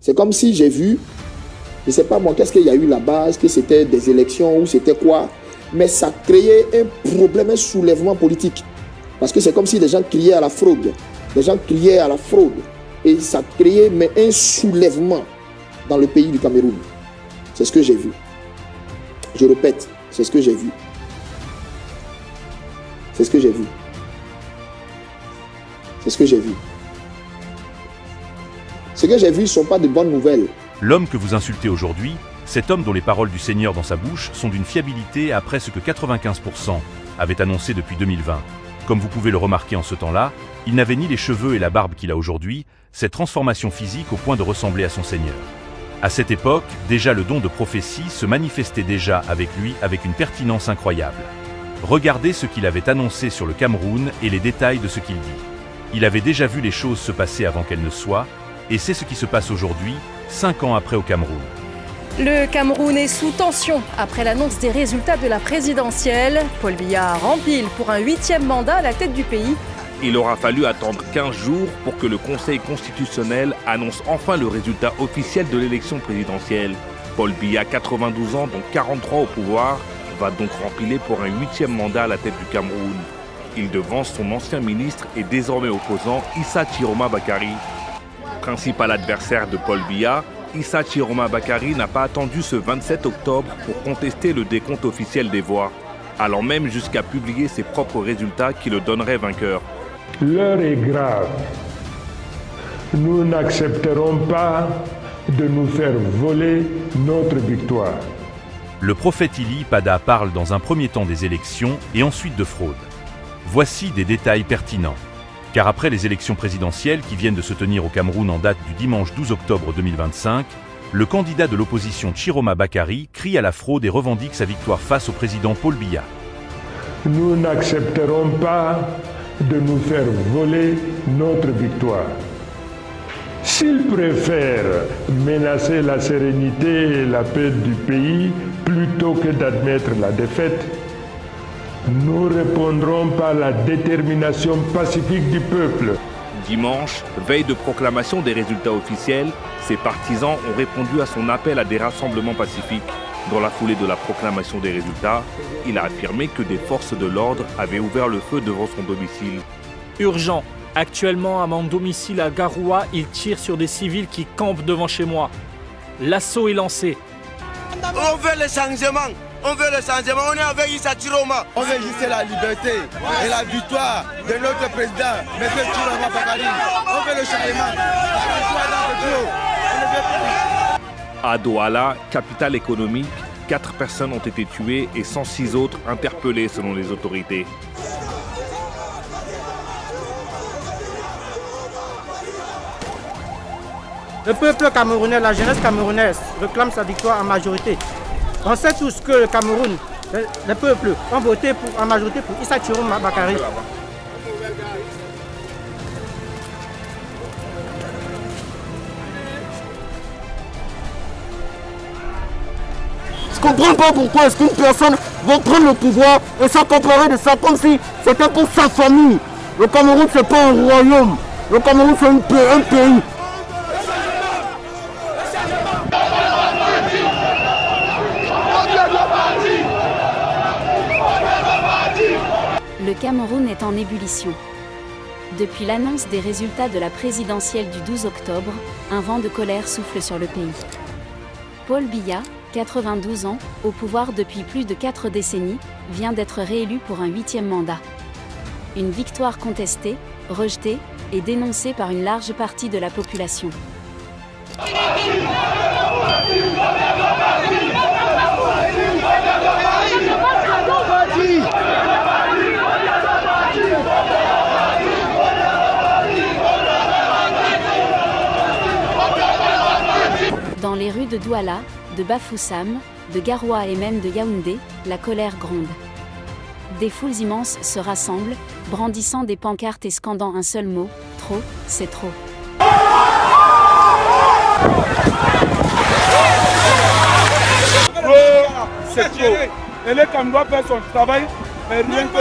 C'est comme si j'ai vu, je ne sais pas moi, qu'est-ce qu'il y a eu là-bas, est-ce que c'était des élections ou c'était quoi, mais ça créait un problème, un soulèvement politique. Parce que c'est comme si les gens criaient à la fraude. Les gens criaient à la fraude. Et ça créait mais un soulèvement dans le pays du Cameroun. C'est ce que j'ai vu. Je répète, c'est ce que j'ai vu. C'est ce que j'ai vu. C'est ce que j'ai vu. Ce que j'ai vu ne sont pas de bonnes nouvelles. L'homme que vous insultez aujourd'hui, cet homme dont les paroles du Seigneur dans sa bouche sont d'une fiabilité après ce que 95% avaient annoncé depuis 2020. Comme vous pouvez le remarquer en ce temps-là, il n'avait ni les cheveux et la barbe qu'il a aujourd'hui, cette transformation physique au point de ressembler à son Seigneur. À cette époque, déjà le don de prophétie se manifestait déjà avec lui avec une pertinence incroyable. Regardez ce qu'il avait annoncé sur le Cameroun et les détails de ce qu'il dit. Il avait déjà vu les choses se passer avant qu'elles ne soient, et c'est ce qui se passe aujourd'hui, 5 ans après au Cameroun. Le Cameroun est sous tension après l'annonce des résultats de la présidentielle. Paul Biya rempile pour un 8e mandat à la tête du pays. Il aura fallu attendre 15 jours pour que le Conseil constitutionnel annonce enfin le résultat officiel de l'élection présidentielle. Paul Biya, 92 ans, dont 43 au pouvoir, va donc rempiler pour un 8e mandat à la tête du Cameroun. Il devance son ancien ministre et désormais opposant Issa Chiroma Bakary. Principal adversaire de Paul Biya, Issa Chiroma Bakary n'a pas attendu ce 27 octobre pour contester le décompte officiel des voix, allant même jusqu'à publier ses propres résultats qui le donneraient vainqueur. L'heure est grave. Nous n'accepterons pas de nous faire voler notre victoire. Le prophète Ili Pada parle dans un premier temps des élections et ensuite de fraude. Voici des détails pertinents. Car après les élections présidentielles qui viennent de se tenir au Cameroun en date du dimanche 12 octobre 2025, le candidat de l'opposition Chiroma Bakary crie à la fraude et revendique sa victoire face au président Paul Biya. Nous n'accepterons pas de nous faire voler notre victoire. S'ils préfèrent menacer la sérénité et la paix du pays plutôt que d'admettre la défaite, nous répondrons par la détermination pacifique du peuple. Dimanche, veille de proclamation des résultats officiels, ses partisans ont répondu à son appel à des rassemblements pacifiques. Dans la foulée de la proclamation des résultats, il a affirmé que des forces de l'ordre avaient ouvert le feu devant son domicile. Urgent. Actuellement, à mon domicile à Garoua, ils tirent sur des civils qui campent devant chez moi. L'assaut est lancé. On veut le changement. On veut le changement. On est avec Issa Chiroma. On veut juste la liberté et la victoire de notre président, M. Chiroma Bakary. On veut le changement. À Douala, capitale économique, 4 personnes ont été tuées et 106 autres interpellées selon les autorités. Le peuple camerounais, la jeunesse camerounaise réclame sa victoire en majorité. On sait tous que le Cameroun, le peuple, ont voté en majorité pour Issa Chiroma Bakary. Je ne comprends pas pourquoi est-ce qu'une personne va prendre le pouvoir et s'accaparer de ça comme si c'était pour sa famille. Le Cameroun, c'est pas un royaume. Le Cameroun, c'est un pays. Le Cameroun est en ébullition. Depuis l'annonce des résultats de la présidentielle du 12 octobre, un vent de colère souffle sur le pays. Paul Biya, 92 ans, au pouvoir depuis plus de 4 décennies, vient d'être réélu pour un 8e mandat. Une victoire contestée, rejetée et dénoncée par une large partie de la population. Dans les rues de Douala, de Bafoussam, de Garoua et même de Yaoundé, la colère gronde. Des foules immenses se rassemblent, brandissant des pancartes et scandant un seul mot, trop, c'est trop. C'est trop. Et l'ECAM doit faire son travail, mais rien que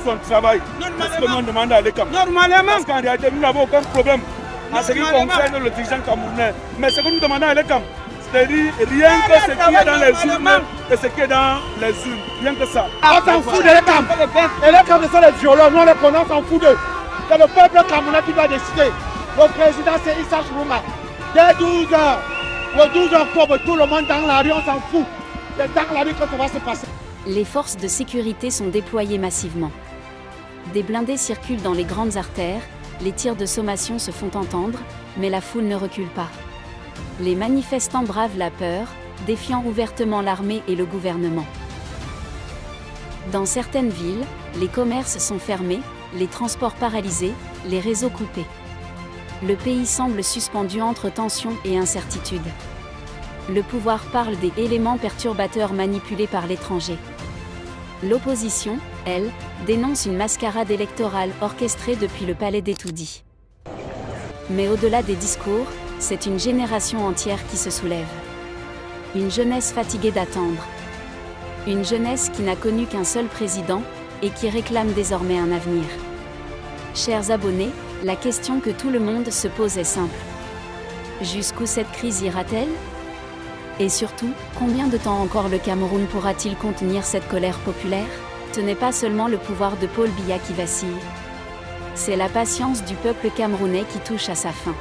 son travail. Parce que nous demandons à l'ECAM. Normalement. Parce qu'en réalité, nous n'avons aucun problème en ce qui concerne le dirigeant camerounais. Mais ce que nous demandons à l'ECAM, c'est-à-dire rien que ce qui est dans les urnes et ce qui est dans les urnes. Rien que ça. On s'en fout de l'ECAM. Et l'ECAM, ce sont les violents. Nous, les connaissons, on s'en fout d'eux. C'est le peuple camerounais qui doit décider. Le président, c'est Issa Chourouma. Dès 12 h, le 12 octobre, tout le monde dans la rue, on s'en fout. C'est dans la rue que ça va se passer. Les forces de sécurité sont déployées massivement. Des blindés circulent dans les grandes artères, les tirs de sommation se font entendre, mais la foule ne recule pas. Les manifestants bravent la peur, défiant ouvertement l'armée et le gouvernement. Dans certaines villes, les commerces sont fermés, les transports paralysés, les réseaux coupés. Le pays semble suspendu entre tensions et incertitudes. Le pouvoir parle des éléments perturbateurs manipulés par l'étranger. L'opposition, elle, dénonce une mascarade électorale orchestrée depuis le palais d'Etoudi. Mais au-delà des discours, c'est une génération entière qui se soulève. Une jeunesse fatiguée d'attendre. Une jeunesse qui n'a connu qu'un seul président et qui réclame désormais un avenir. Chers abonnés, la question que tout le monde se pose est simple. Jusqu'où cette crise ira-t-elle ? Et surtout, combien de temps encore le Cameroun pourra-t-il contenir cette colère populaire ? Ce n'est pas seulement le pouvoir de Paul Biya qui vacille. C'est la patience du peuple camerounais qui touche à sa fin.